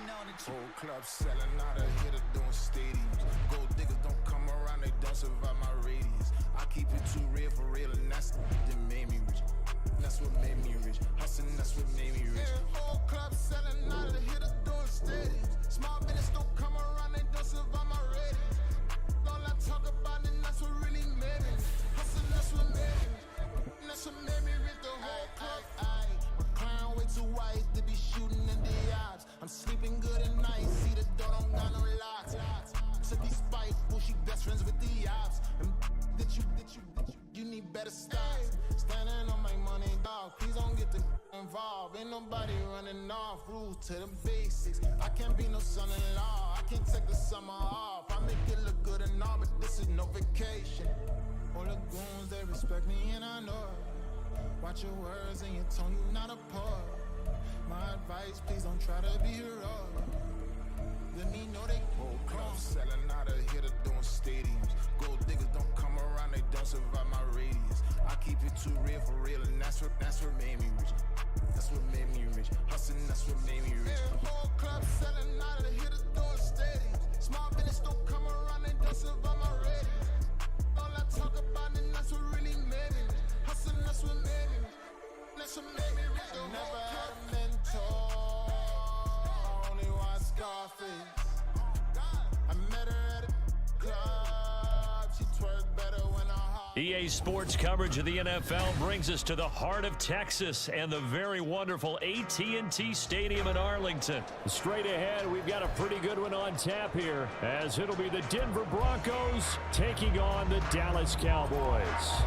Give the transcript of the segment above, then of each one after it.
Whole club selling out a hitter doing stadiums. Gold diggers don't come around, they don't survive my radius. I keep it too real for real, and that's that made me rich. That's what made me rich. Hustling, that's what made me rich. Whole club selling out a hitter doing stadiums. Small business don't come around, they don't survive my radius. All I talk about, and that's what really made me. Hustling, that's what made me rich. That's what made me rich. The whole club. My clown way too white to be shooting in the eyes. I'm sleeping good at night, see the door don't got no locks. To be spiteful, she best friends with the ops. And you need better styles. Standing on my money, dog, please don't get the involved. Ain't nobody running off, rules to the basics. I can't be no son-in-law, I can't take the summer off. I make it look good and all, but this is no vacation. All the goons, they respect me and I know it. Watch your words and your tone, you not a poet. My advice, please don't try to be heroic. Let me know they whole club selling out a hitter doing stadiums. Gold diggers don't come around, they don't survive my radius. I keep it too real for real, and that's what made me rich. That's what made me rich. Hustling, that's what made me rich. Whole club selling out a hitter doing stadiums. Small business don't come around, they don't survive my radius. All I talk about, and that's what really made me rich. Hustling, that's what made me rich. That's what made me rich. I never had a mentor, only one Scarface. I met her at a club, she twerked better when I hard. EA Sports coverage of the NFL brings us to the heart of Texas and the very wonderful AT&T Stadium in Arlington. Straight ahead, we've got a pretty good one on tap here, as it'll be the Denver Broncos taking on the Dallas Cowboys.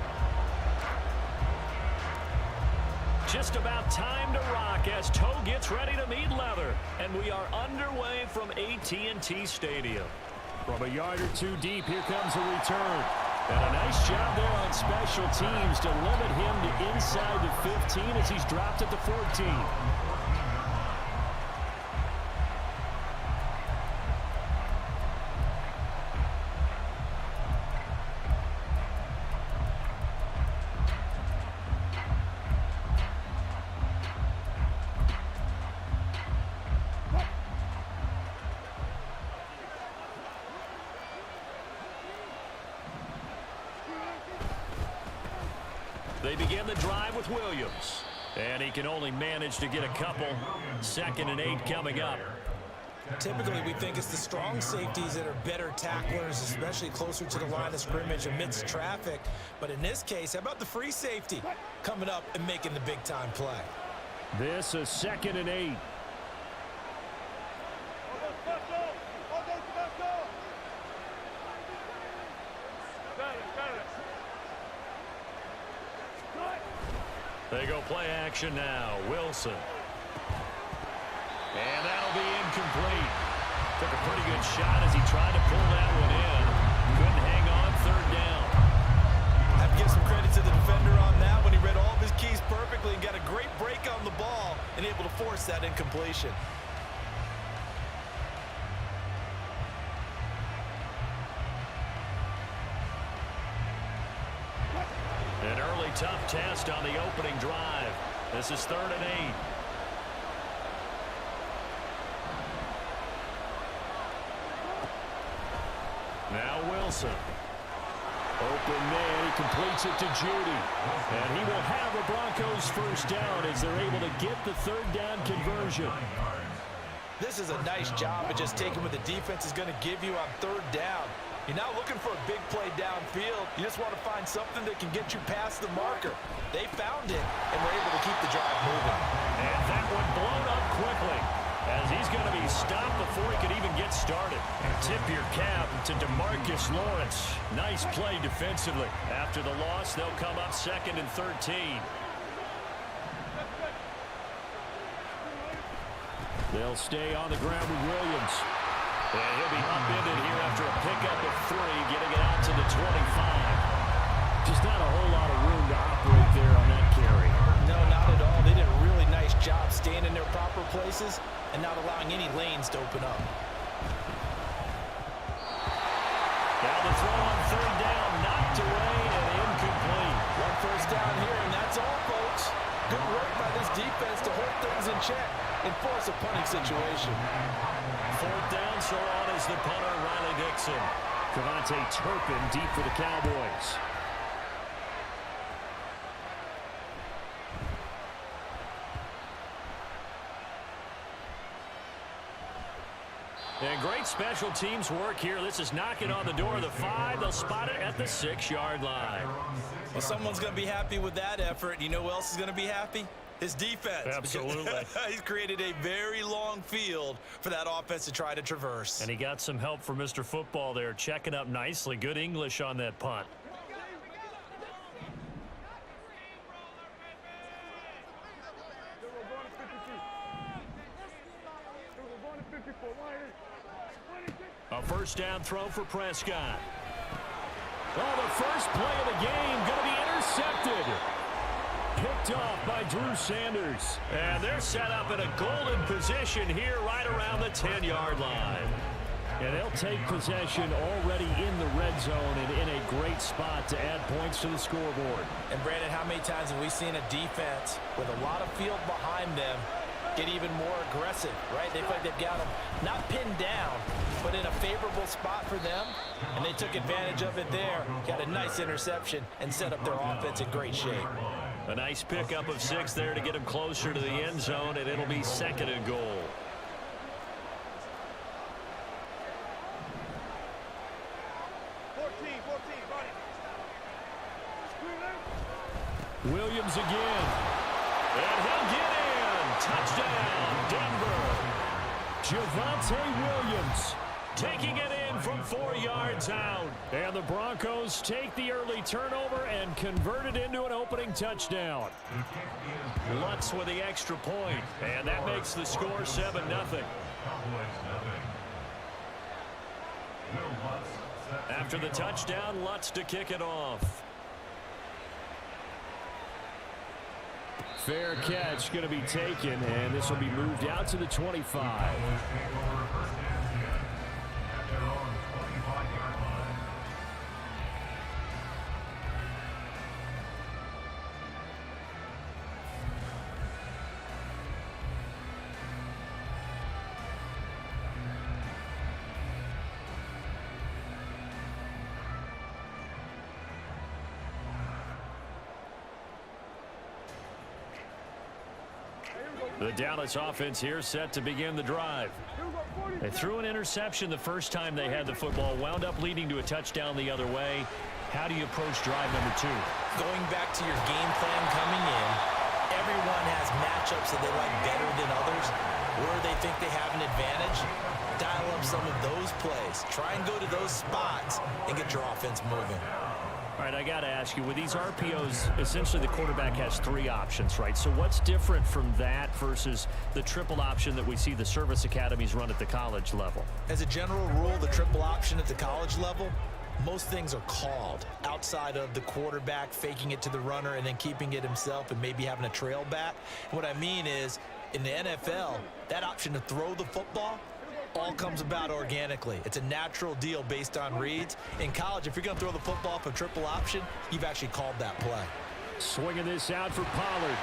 Just about time to rock as Toe gets ready to meet leather. And we are underway from AT&T Stadium. From a yard or two deep, here comes a return. And a nice job there on special teams to limit him to inside the 15 as he's dropped at the 14. They begin the drive with Williams. And he can only manage to get a couple. 2nd and 8 coming up. Typically, we think it's the strong safeties that are better tacklers, especially closer to the line of scrimmage amidst traffic. But in this case, how about the free safety coming up and making the big-time play? This is 2nd and 8. They go play action now. Wilson. And that'll be incomplete. Took a pretty good shot as he tried to pull that one in. Couldn't hang on 3rd down. I have to give some credit to the defender on that when he read all of his keys perfectly and got a great break on the ball and able to force that incompletion. An early tough test on the opening drive. This is 3rd and 8. Now Wilson. Open man, he completes it to Judy. And he will have the Broncos first down as they're able to get the 3rd down conversion. This is a nice job of just taking what the defense is going to give you on 3rd down. You're not looking for a big play downfield. You just want to find something that can get you past the marker. They found it and were able to keep the drive moving. And that one blown up quickly as he's going to be stopped before he could even get started. Tip your cap to DeMarcus Lawrence. Nice play defensively. After the loss, they'll come up 2nd and 13. They'll stay on the ground with Williams. And he'll be upended here after a pickup of 3, getting it out to the 25. Just not a whole lot of room to operate there on that carry. No, not at all. They did a really nice job staying in their proper places and not allowing any lanes to open up. Now the throw on 3rd down, knocked away and incomplete. 1 first down here, and that's all, folks. Good work by this defense to hold things in check and force force a punting situation. Fourth down, so on is the punter, Riley Dixon. Devontae Turpin deep for the Cowboys. And great special teams work here. This is knocking on the door of the 5. They'll spot it at the 6-yard line. Well, someone's going to be happy with that effort. You know who else is going to be happy? His defense. Absolutely. He's created a very long field for that offense to try to traverse. And he got some help from Mr. Football there, checking up nicely. Good English on that punt. A first down throw for Prescott. Oh, the first play of the game going to be intercepted. Picked off by Drew Sanders. And they're set up in a golden position here right around the 10-yard line. And they'll take possession already in the red zone and in a great spot to add points to the scoreboard. And, Brandon, how many times have we seen a defense with a lot of field behind them get even more aggressive, right? They feel like they've got them not pinned down, but in a favorable spot for them, and they took advantage of it there, got a nice interception, and set up their offense in great shape. A nice pickup of 6 there to get them closer to the end zone, and it'll be 2nd and goal. Williams again. And he'll get in. Touchdown, Denver. Javonte Williams taking it in from 4 yards out. And the Broncos take the early turnover and convert it into an opening touchdown. Lutz with the extra point, and that makes the score 7-0. After the touchdown, Lutz to kick it off. Fair catch going to be taken, and this will be moved out to the 25. The Dallas offense here set to begin the drive. They threw an interception the first time they had the football, wound up leading to a touchdown the other way. How do you approach drive number 2? Going back to your game plan coming in, everyone has matchups that they like better than others, where they think they have an advantage. Dial up some of those plays. Try and go to those spots and get your offense moving. All right, I got to ask you, with these RPOs, essentially the quarterback has 3 options, right? So what's different from that versus the triple option that we see the service academies run at the college level? As a general rule, the triple option at the college level, most things are called outside of the quarterback faking it to the runner and then keeping it himself and maybe having a trail back. What I mean is, in the NFL, that option to throw the football all comes about organically. It's a natural deal based on reads. In college, if you're going to throw the football for triple option, you've actually called that play. Swinging this out for Pollard.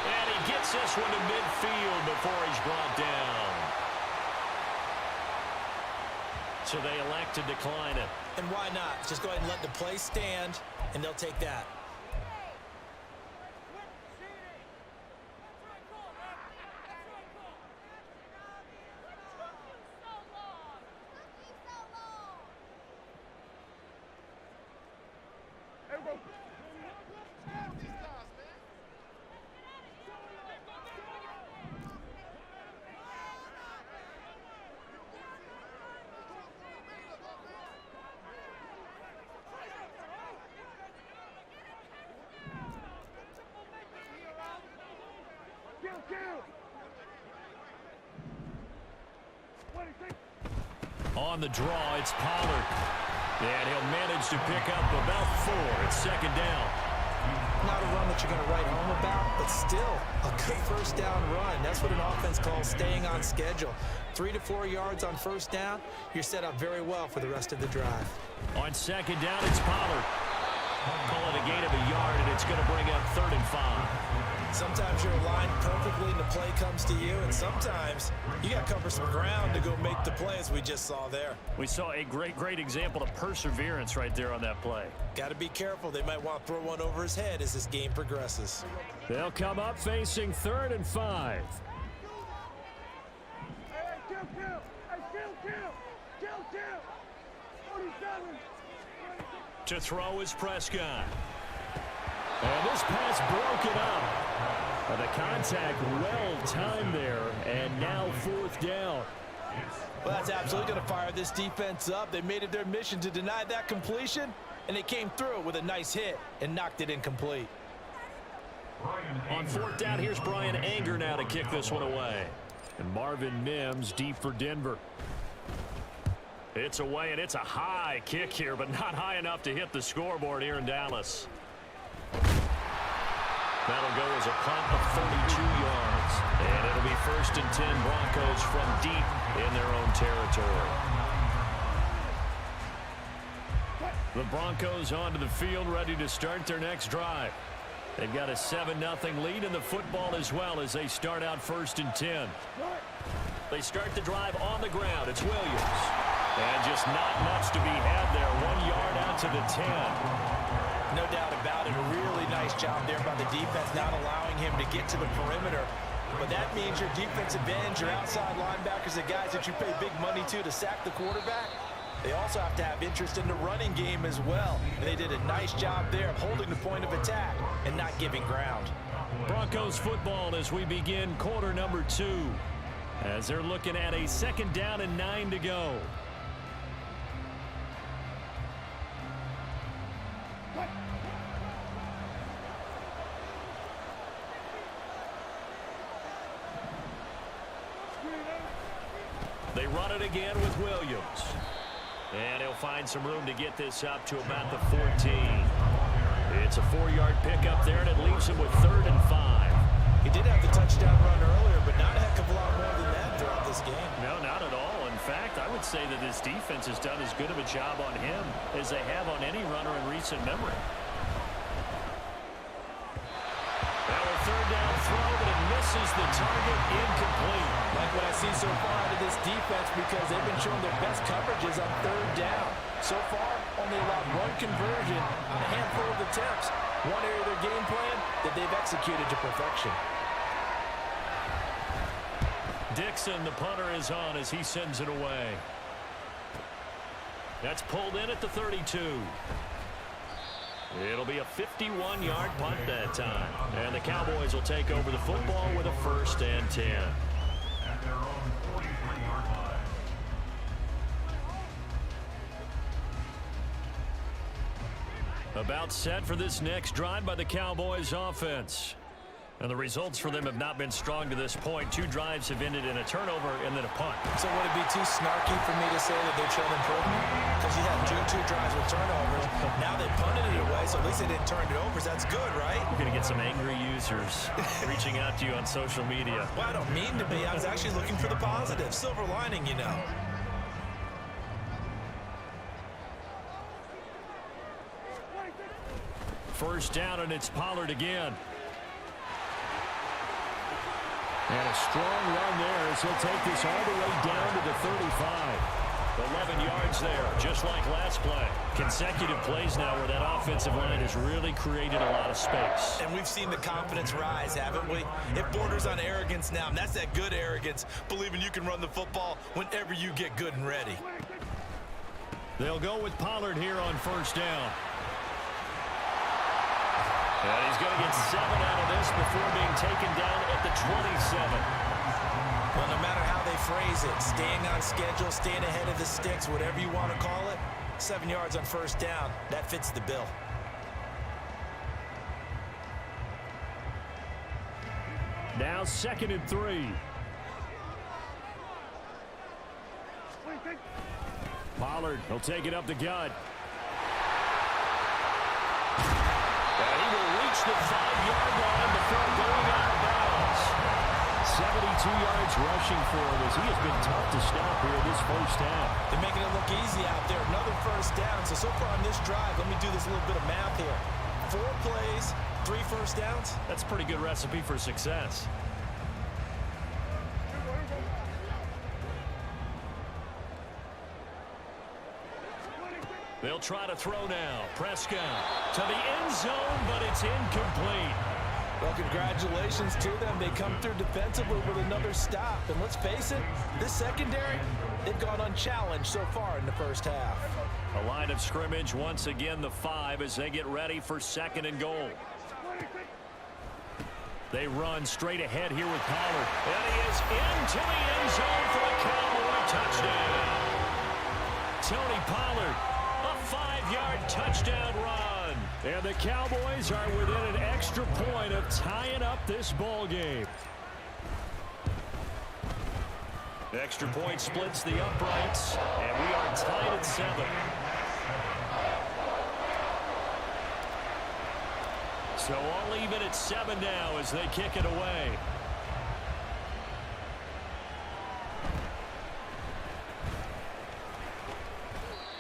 And he gets this one to midfield before he's brought down. So they elect to decline it. And why not? Just go ahead and let the play stand, and they'll take that. On the draw, it's Pollard. And he'll manage to pick up about 4. It's 2nd down. Not a run that you're going to write home about, but still a good first down run. That's what an offense calls staying on schedule. 3 to 4 yards on first down, you're set up very well for the rest of the drive. On 2nd down, it's Pollard. Call it a gain of 1 yard, and it's That's going to bring up 3rd and 5. Sometimes you're aligned perfectly and the play comes to you, and sometimes you got to cover some ground to go make the play, as we just saw there. We saw a great example of perseverance right there on that play. Got to be careful. They might want to throw one over his head as this game progresses. They'll come up facing 3rd and 5. To throw is Prescott. And this pass broken up. The contact well timed there, and now 4th down. Well, that's absolutely going to fire this defense up. They made it their mission to deny that completion, and they came through with a nice hit and knocked it incomplete. On 4th down, here's Brian Anger now to kick this one away. And Marvin Mims deep for Denver. It's away, and it's a high kick here, but not high enough to hit the scoreboard here in Dallas. That'll go as a punt of 32 yards. And it'll be 1st and 10 Broncos from deep in their own territory. The Broncos onto the field, ready to start their next drive. They've got a 7-0 lead in the football as well as they start out 1st and 10. They start the drive on the ground. It's Williams. And just not much to be had there. 1 yard out to the 10. No doubt about it. A really nice job there by the defense, not allowing him to get to the perimeter. But that means your defensive ends, your outside linebackers, the guys that you pay big money to sack the quarterback, they also have to have interest in the running game as well. And they did a nice job there of holding the point of attack and not giving ground. Broncos football as we begin quarter number 2. As they're looking at a 2nd down and 9 to go. They run it again with Williams. And he'll find some room to get this up to about the 14. It's a 4-yard pickup there, and it leaves him with 3rd and 5. He did have the touchdown run earlier, but not a heck of a lot more than that throughout this game. No, not at all. In fact, I would say that this defense has done as good of a job on him as they have on any runner in recent memory. Now a 3rd down throw, but it misses the target, incomplete. Like what I see so far out of this defense, because they've been showing their best coverages on 3rd down. So far, only allowed 1 conversion on a handful of attempts. One area of their game plan that they've executed to perfection. Dixon, the punter, is on as he sends it away. That's pulled in at the 32. It'll be a 51-yard punt that time. And the Cowboys will take over the football with a 1st and 10. About set for this next drive by the Cowboys offense. And the results for them have not been strong to this point. 2 drives have ended in a turnover and then a punt. So would it be too snarky for me to say that they've shown improvement? Because you had two drives with turnovers. Now they punted it away, so at least they didn't turn it over. That's good, right? You're going to get some angry users reaching out to you on social media. Well, I don't mean to be. I was actually looking for the positive. Silver lining, you know. First down, and it's Pollard again. And a strong run there as he'll take this all the way down to the 35. 11 yards there, just like last play. Consecutive plays now where that offensive line has really created a lot of space. And we've seen the confidence rise, haven't we? It borders on arrogance now, and that's that good arrogance, believing you can run the football whenever you get good and ready. They'll go with Pollard here on 1st down. And he's going to get 7 out of this before being taken down at the 27. Well, no matter how they phrase it, staying on schedule, staying ahead of the sticks, whatever you want to call it, 7 yards on 1st down, that fits the bill. Now 2nd and 3. Pollard, he'll take it up the gut. And he will reach the 5-yard line before going out of bounds. 72 yards rushing for him as he has been tough to stop here this 1st half. They're making it look easy out there. Another 1st down. So far on this drive, let me do this little bit of math here. 4 plays, 3 first downs. That's a pretty good recipe for success. They'll try to throw now. Prescott to the end zone, but it's incomplete. Well, congratulations to them. They come through defensively with another stop. And let's face it, this secondary, they've gone unchallenged so far in the first half. A line of scrimmage, once again the 5 as they get ready for 2nd and goal. They run straight ahead here with Pollard. And he is into the end zone for a Cowboy touchdown. Tony Pollard, a 5-yard touchdown run. And the Cowboys are within an extra point of tying up this ball game. The extra point splits the uprights, and we are tied at 7. So all even at 7 now as they kick it away.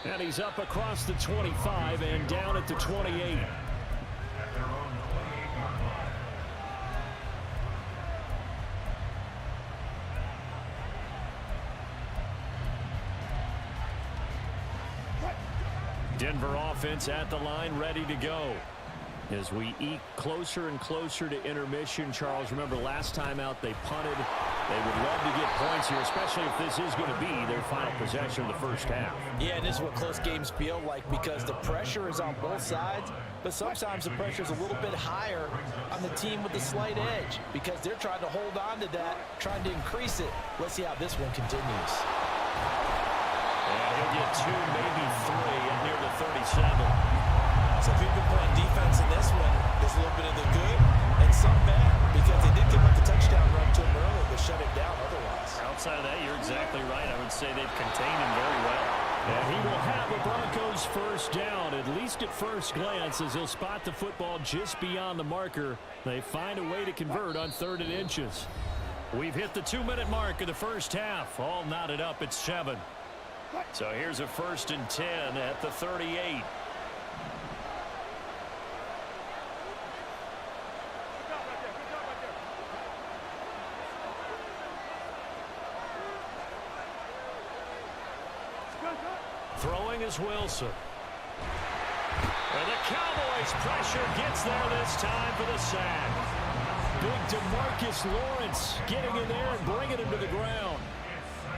And he's up across the 25 and down at the 28. Denver offense at the line, ready to go. As we eke closer and closer to intermission, Charles, remember last time out they punted. They would love to get points here, especially if this is going to be their final possession of the first half. Yeah, and this is what close games feel like because the pressure is on both sides, but sometimes the pressure is a little bit higher on the team with the slight edge because they're trying to hold on to that, trying to increase it. Let's see how this one continues. And he'll get 2, maybe 3 and near the 37. So if you've been playing defense in this one, there's a little bit of the good and some bad because they did give up the touchdown run to him earlier to shut it down otherwise. Outside of that, you're exactly right. I would say they've contained him very well. And he will have a Broncos first down, at least at first glance, as he'll spot the football just beyond the marker. They find a way to convert on 3rd and inches. We've hit the 2-minute mark of the first half. All knotted up at 7. So here's a 1st and 10 at the 38. Throwing is Wilson. And the Cowboys pressure gets there this time for the sack. Big DeMarcus Lawrence getting in there and bringing him to the ground.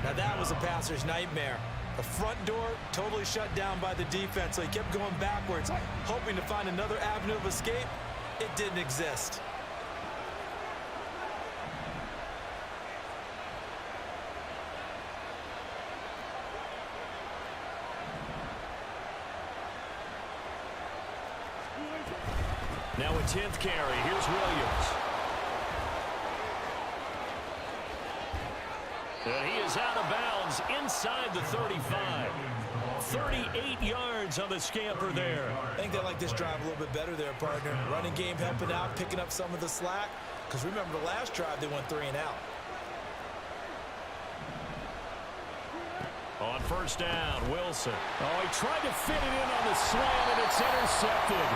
Now that was a passer's nightmare. The front door totally shut down by the defense, so he kept going backwards, hoping to find another avenue of escape. It didn't exist. Now a 10th carry. Here's Williams. And he is out of bounds inside the 35. 38 yards on the scamper there. I think they like this drive a little bit better there, partner. Running game helping out, picking up some of the slack. Because remember the last drive, they went 3 and out. On first down, Wilson. Oh, he tried to fit it in on the slant, and it's intercepted.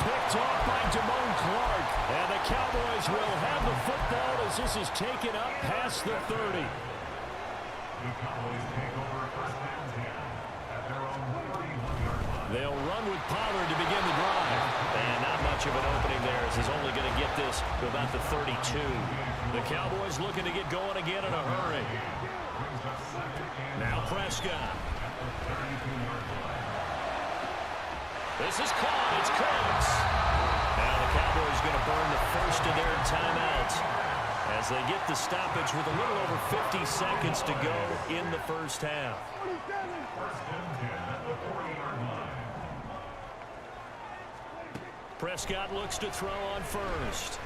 Picked off by Damone Clark. And the Cowboys will have the football as this is taken up past the 30. They'll run with Pollard to begin the drive. And not much of an opening there as he's only going to get this to about the 32. The Cowboys looking to get going again in a hurry. Now Prescott. This is caught. It's Cooks. Now the Cowboys going to burn the first of their timeouts as they get the stoppage with a little over 50 seconds to go in the first half. Prescott looks to throw on first.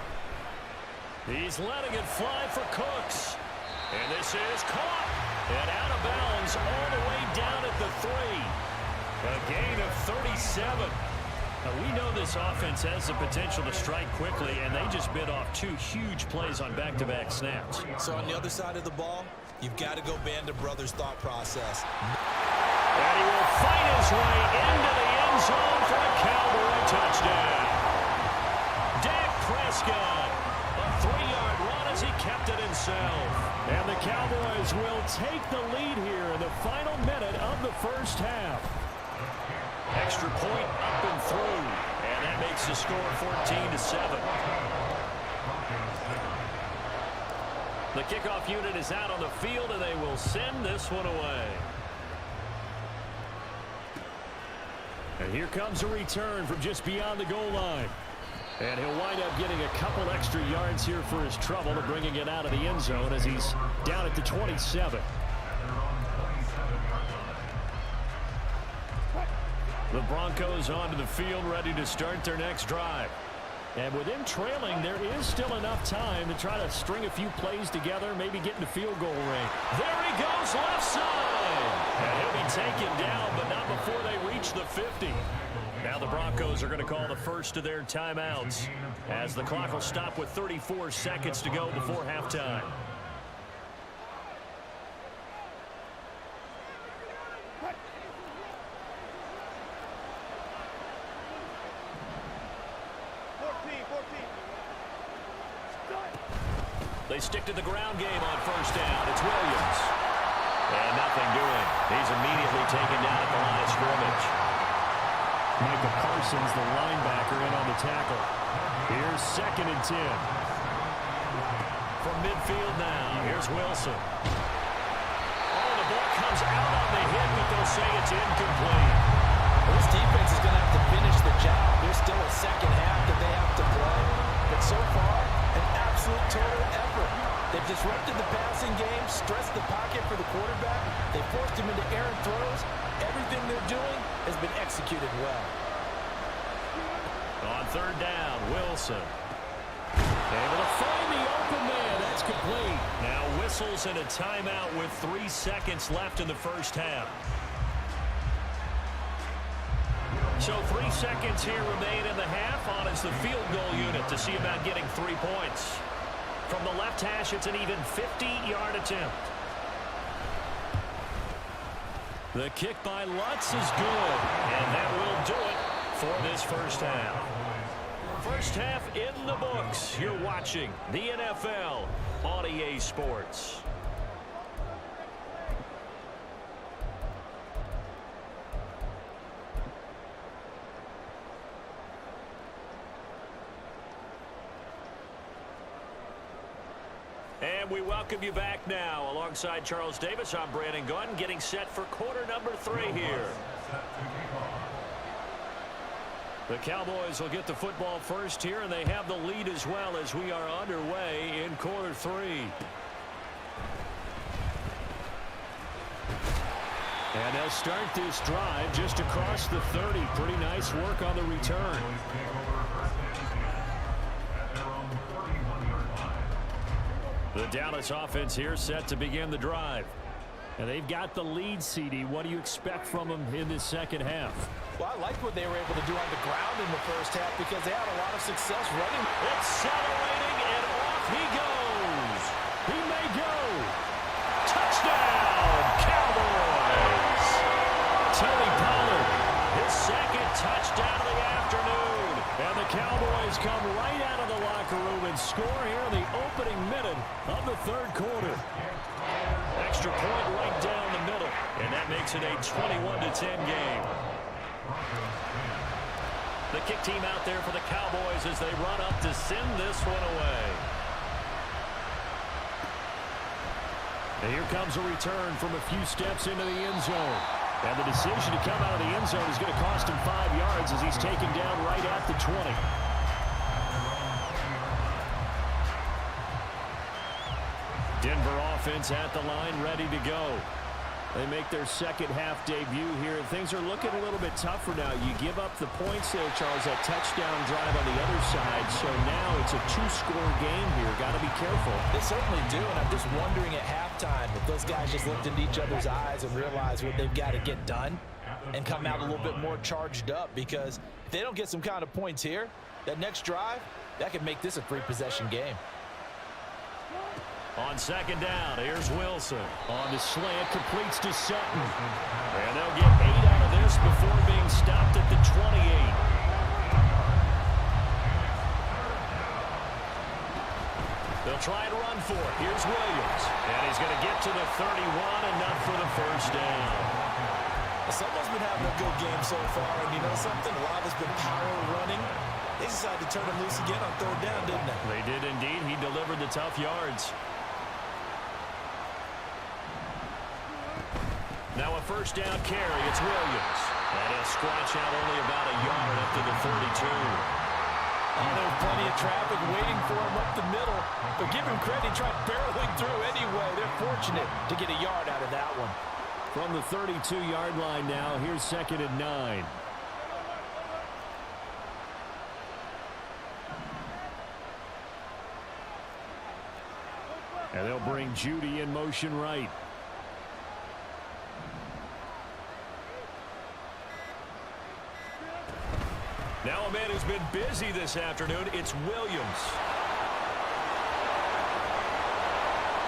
He's letting it fly for Cooks. And this is caught. And out of bounds all the way down at the 3. A gain of 37. Now, we know this offense has the potential to strike quickly, and they just bit off 2 huge plays on back-to-back snaps. So on the other side of the ball, you've got to go Band of Brothers thought process. And he will fight his way into the end zone for a Cowboy touchdown. himself. And the Cowboys will take the lead here in the final minute of the first half. Extra point up and through. And that makes the score 14-7. The kickoff unit is out on the field, and they will send this one away. And here comes a return from just beyond the goal line. And he'll wind up getting a couple extra yards here for his trouble and bringing it out of the end zone as he's down at the 27. The Broncos onto the field, ready to start their next drive. And with him trailing, there is still enough time to try to string a few plays together, maybe get into field goal range. There he goes, left side. And he'll be taken down, but not before they reach the 50. Now the Broncos are going to call the first of their timeouts as the clock will stop with 34 seconds to go before halftime. They stick to the ground game on first down. It's Williams. And nothing doing. He's immediately taken down at the line of scrimmage. Micah Parsons, the linebacker, in on the tackle. Here's 2nd and 10. From midfield now, here's Wilson. Oh, the ball comes out on the hit, but they'll say it's incomplete. This defense is going to have to finish the job. There's still a second half that they have to play. But so far, an absolute total effort. They've disrupted the passing game, stressed the pocket for the quarterback. They forced him into errant throws. Everything they're doing has been executed well. On third down, Wilson. Able to find the open man. That's complete. Now whistles and a timeout with 3 seconds left in the first half. So 3 seconds here remain in the half. On is the field goal unit to see about getting 3 points. From the left hash, it's an even 50-yard attempt. The kick by Lutz is good. And that will do it for this first half. First half in the books. You're watching the NFL on EA Sports. And we welcome you back now. Alongside Charles Davis, I'm Brandon Gunn, getting set for quarter number 3 here. The Cowboys will get the football first here, and they have the lead as well as we are underway in quarter 3. And they'll start this drive just across the 30. Pretty nice work on the return. The Dallas offense here set to begin the drive. And they've got the lead, CD. What do you expect from them in this second half? Well, I liked what they were able to do on the ground in the first half because they had a lot of success running. Accelerating, and off he goes. He may go. Touchdown, Cowboys. Tony Pollard, His second touchdown of the afternoon. and the Cowboys come right out of the locker room and score here in the opening minute of the third quarter. Extra point right down the middle, and that makes it a 21-10 game. The kick team out there for the Cowboys as they run up to send this one away. And here comes a return from a few steps into the end zone. And the decision to come out of the end zone is going to cost him 5 yards as he's taken down right at the 20. Denver offense at the line, ready to go. They make their second half debut here, and things are looking a little bit tougher now. You give up the points there, Charles, that touchdown drive on the other side, so now it's a 2-score game here. Got to be careful. They certainly do, and I'm just wondering at halftime if those guys just looked into each other's eyes and realized what they've got to get done and come out a little bit more charged up, because if they don't get some kind of points here, that next drive, that could make this a 3-possession game. On second down, here's Wilson. On the slant, completes to Sutton. And they'll get 8 out of this before being stopped at the 28. They'll try and run for it. Here's Williams. And he's going to get to the 31, enough for the first down. Someone's been having a good game so far, and you know something? A lot has been power running. They decided to turn him loose again on third down, didn't they? They did indeed. He delivered the tough yards. Now a first down carry. It's Williams. And he'll scratch out only about a yard up to the 32. Oh, there's plenty of traffic waiting for him up the middle. But give him credit, he tried barreling through anyway. They're fortunate to get a yard out of that one. From the 32-yard line now, here's 2nd and 9. And they'll bring Judy in motion right. Now a man who's been busy this afternoon, it's Williams.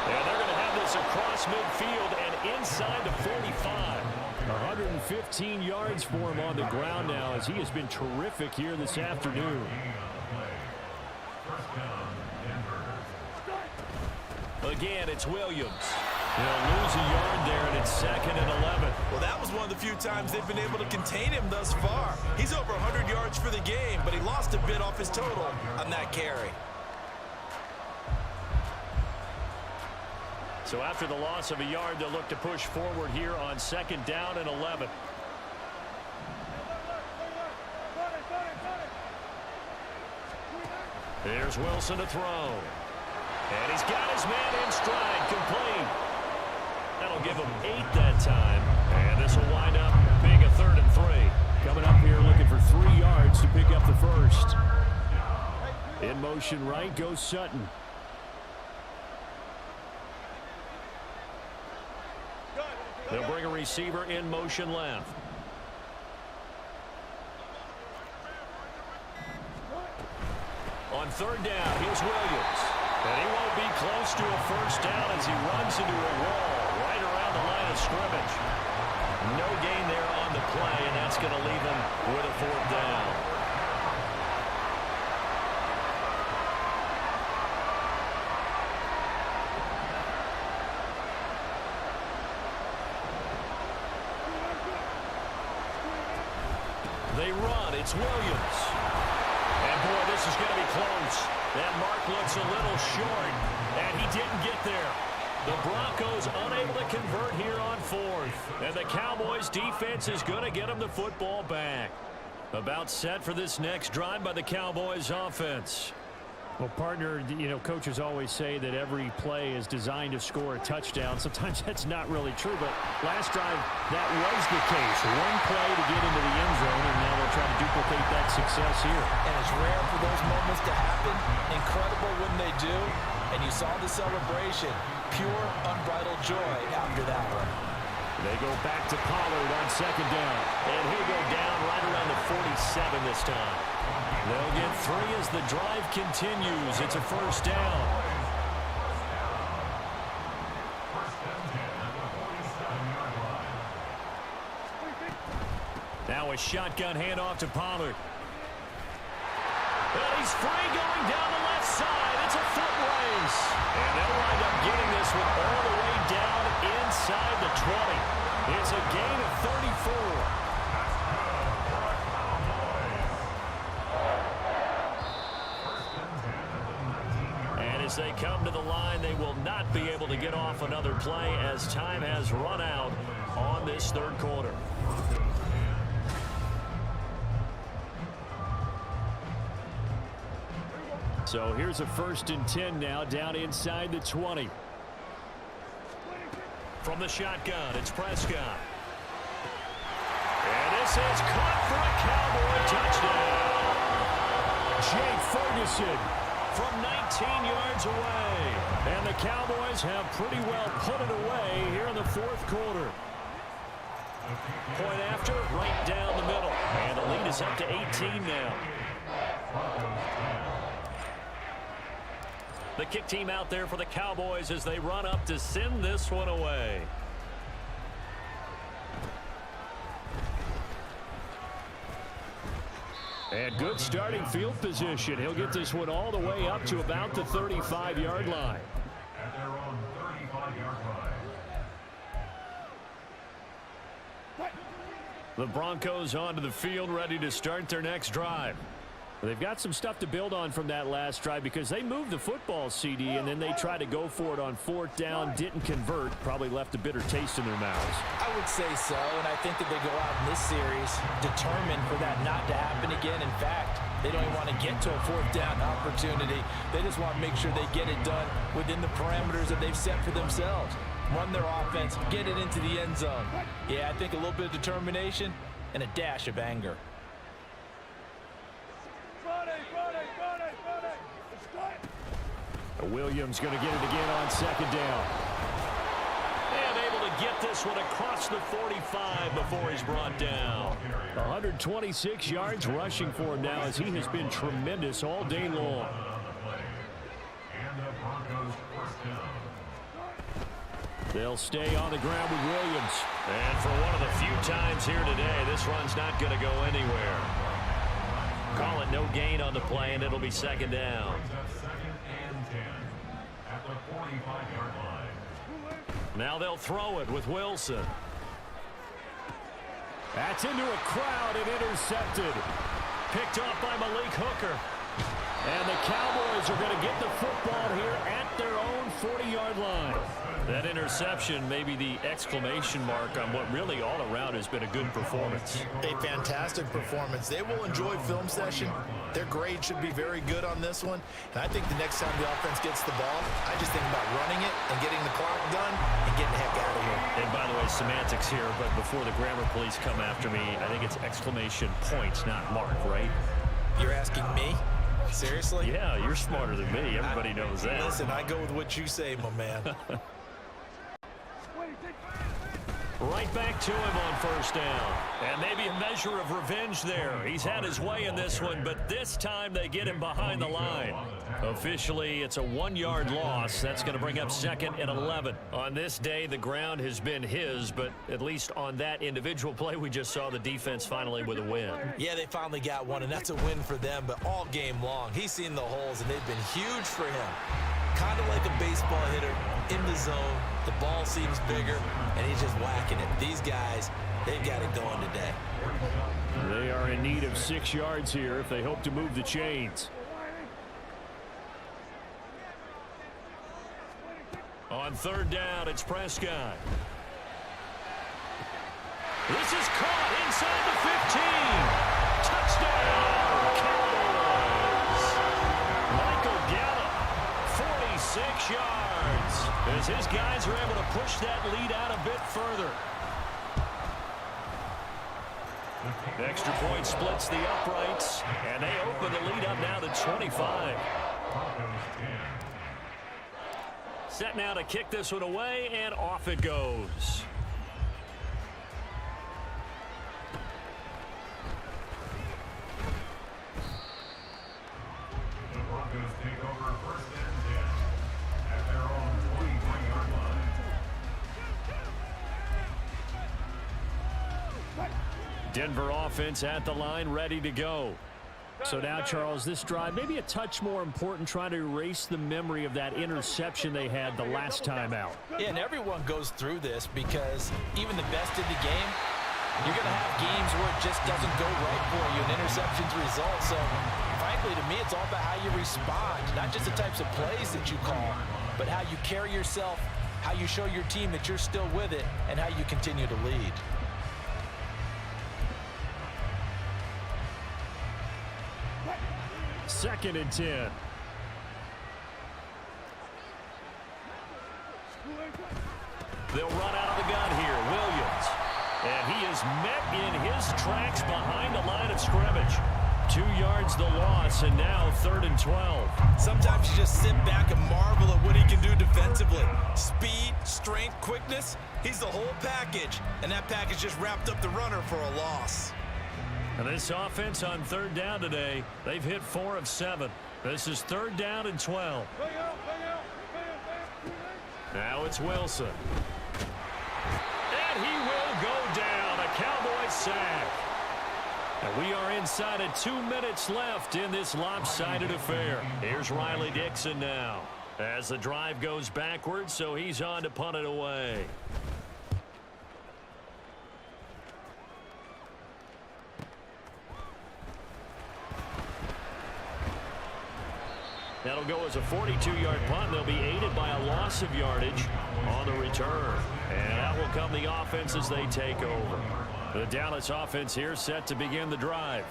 And they're going to have this across midfield and inside the 45. 115 yards for him on the ground now, as he has been terrific here this afternoon. Again, it's Williams. He'll lose a yard there, and it's 2nd and 11. Well, that was one of the few times they've been able to contain him thus far. He's over 100 yards for the game, but he lost a bit off his total on that carry. So after the loss of a yard, they'll look to push forward here on 2nd down and 11. There's Wilson to throw. And he's got his man in stride, complete. That'll give him 8 that time. And this will wind up being a 3rd and 3. Coming up here looking for 3 yards to pick up the first. In motion right goes Sutton. They'll bring a receiver in motion left. On 3rd down, here's Williams. And he won't be close to a first down as he runs into a wall right around the line of scrimmage. No gain there on the play, and that's going to leave him with a 4th down. They run. It's Williams. And, boy, this is going to be close. That mark looks a little short, and he didn't get there. The Broncos unable to convert here on 4th. And the Cowboys' defense is going to get them the football back. About set for this next drive by the Cowboys' offense. Well, partner, you know, coaches always say that every play is designed to score a touchdown. Sometimes that's not really true, but last drive, that was the case. One play to get into the end zone, and now they'll try to duplicate that success here. And it's rare for those moments to happen. Incredible when they do. And you saw the celebration. Pure, unbridled joy after that one. They go back to Pollard on 2nd down. And he'll go down right around the 47 this time. They'll get 3 as the drive continues. It's a first down. Now a shotgun handoff to Pollard. Well, he's free going down the left side. It's a foot race. And they'll wind up getting this one all the way down inside the 20. It's a gain of 34. As they come to the line, they will not be able to get off another play as time has run out on this 3rd quarter. So here's a 1st and 10 now, down inside the 20. From the shotgun, it's Prescott. And this is caught for a Cowboy touchdown. Jake Ferguson from 19 yards away. And the Cowboys have pretty well put it away here in the 4th quarter. Point after, right down the middle. And the lead is up to 18 now. The kick team out there for the Cowboys as they run up to send this one away. And good starting field position. He'll get this one all the way up to about the 35-yard line. At their own 35-yard line. The Broncos onto the field, ready to start their next drive. They've got some stuff to build on from that last drive because they moved the football, CD, and then they tried to go for it on 4th down, didn't convert, probably left a bitter taste in their mouths. I would say so, and I think that they go out in this series determined for that not to happen again. In fact, they don't even want to get to a 4th down opportunity. They just want to make sure they get it done within the parameters that they've set for themselves. Run their offense, get it into the end zone. Yeah, I think a little bit of determination and a dash of anger. Williams going to get it again on 2nd down. And able to get this one across the 45 before he's brought down. 126 yards rushing for him now as he has been tremendous all day long. They'll stay on the ground with Williams. And for one of the few times here today, this run's not going to go anywhere. Call it no gain on the play, and it'll be 2nd down. Now they'll throw it with Wilson. That's into a crowd and intercepted. Picked off by Malik Hooker. And the Cowboys are going to get the football here at their own 40-yard line. That interception may be the exclamation mark on what really all around has been a good performance. A fantastic performance. They will enjoy film session. Their grade should be very good on this one. And I think the next time the offense gets the ball, I just think about running it and getting the clock done and getting the heck out of here. And by the way, semantics here, but before the grammar police come after me, I think it's exclamation points, not mark, right? You're asking me? Seriously? Yeah, you're smarter than me. Everybody knows that. Listen, I go with what you say, my man. Right back to him on 1st down. And maybe a measure of revenge there. He's had his way in this one, but this time they get him behind the line. Officially, it's a 1-yard loss. That's going to bring up 2nd and 11. On this day, the ground has been his, but at least on that individual play, we just saw the defense finally with a win. Yeah, they finally got one, and that's a win for them, but all game long, he's seen the holes, and they've been huge for him. Kind of like a baseball hitter in the zone. The ball seems bigger, and he's just whacking it. These guys, they've got it going today. They are in need of 6 yards here if they hope to move the chains. On 3rd down, it's Prescott. This is caught inside the 15. Touchdown, Cowboys. Michael Gallup, 46 yards, as his guys are able to push that lead out a bit further. Extra point splits the uprights, and they open the lead up now to 25. Set now to kick this one away, and off it goes. The Broncos take over 1st and 10 at their own 43-yard line. Denver offense at the line, ready to go. So now, Charles, this drive maybe a touch more important, trying to erase the memory of that interception they had the last time out. Yeah, and everyone goes through this because even the best in the game, you're going to have games where it just doesn't go right for you, and interceptions result. So, frankly, to me, it's all about how you respond, not just the types of plays that you call, but how you carry yourself, how you show your team that you're still with it, and how you continue to lead. Second and 10. They'll run out of the gun here. Williams. And he is met in his tracks behind the line of scrimmage. 2 yards the loss, and now 3rd and 12. Sometimes you just sit back and marvel at what he can do defensively. Speed, strength, quickness, he's the whole package. And that package just wrapped up the runner for a loss. And this offense on 3rd down today, they've hit 4 of 7. This is 3rd down and 12. Now it's Wilson. And he will go down. A Cowboys sack. And we are inside of 2 minutes left in this lopsided affair. Here's Riley Dixon now as the drive goes backwards, so he's on to punt it away. That'll go as a 42-yard punt. They'll be aided by a loss of yardage on the return. And that will come the offense as they take over. The Dallas offense here set to begin the drive.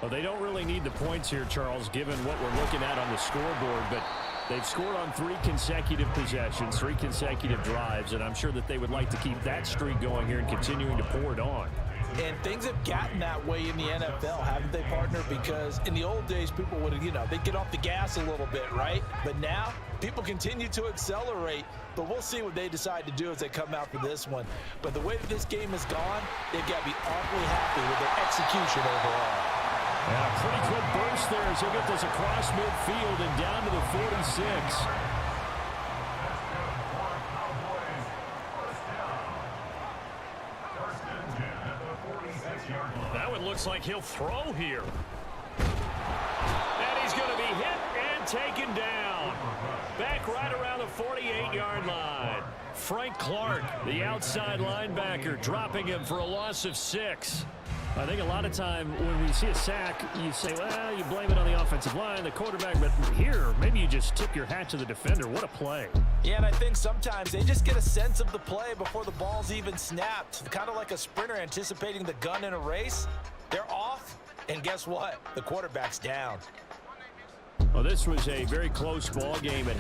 Well, they don't really need the points here, Charles, given what we're looking at on the scoreboard. But they've scored on 3 consecutive possessions, 3 consecutive drives. And I'm sure that they would like to keep that streak going here and continuing to pour it on. And things have gotten that way in the NFL, haven't they, partner? Because in the old days, people would, they'd get off the gas a little bit, right? But now, people continue to accelerate. But we'll see what they decide to do as they come out for this one. But the way that this game has gone, they've got to be awfully happy with their execution overall. And a pretty quick burst there as he'll get this across midfield and down to the 46. That one looks like he'll throw here. And he's going to be hit and taken down. Back right around the 48-yard line. Frank Clark, the outside linebacker, dropping him for a loss of 6. I think a lot of time when we see a sack, you say, well, you blame it on the offensive line, the quarterback. But here, maybe you just tip your hat to the defender. What a play. Yeah, and I think sometimes they just get a sense of the play before the ball's even snapped. Kind of like a sprinter anticipating the gun in a race. They're off, and guess what? The quarterback's down. Well, this was a very close ball game at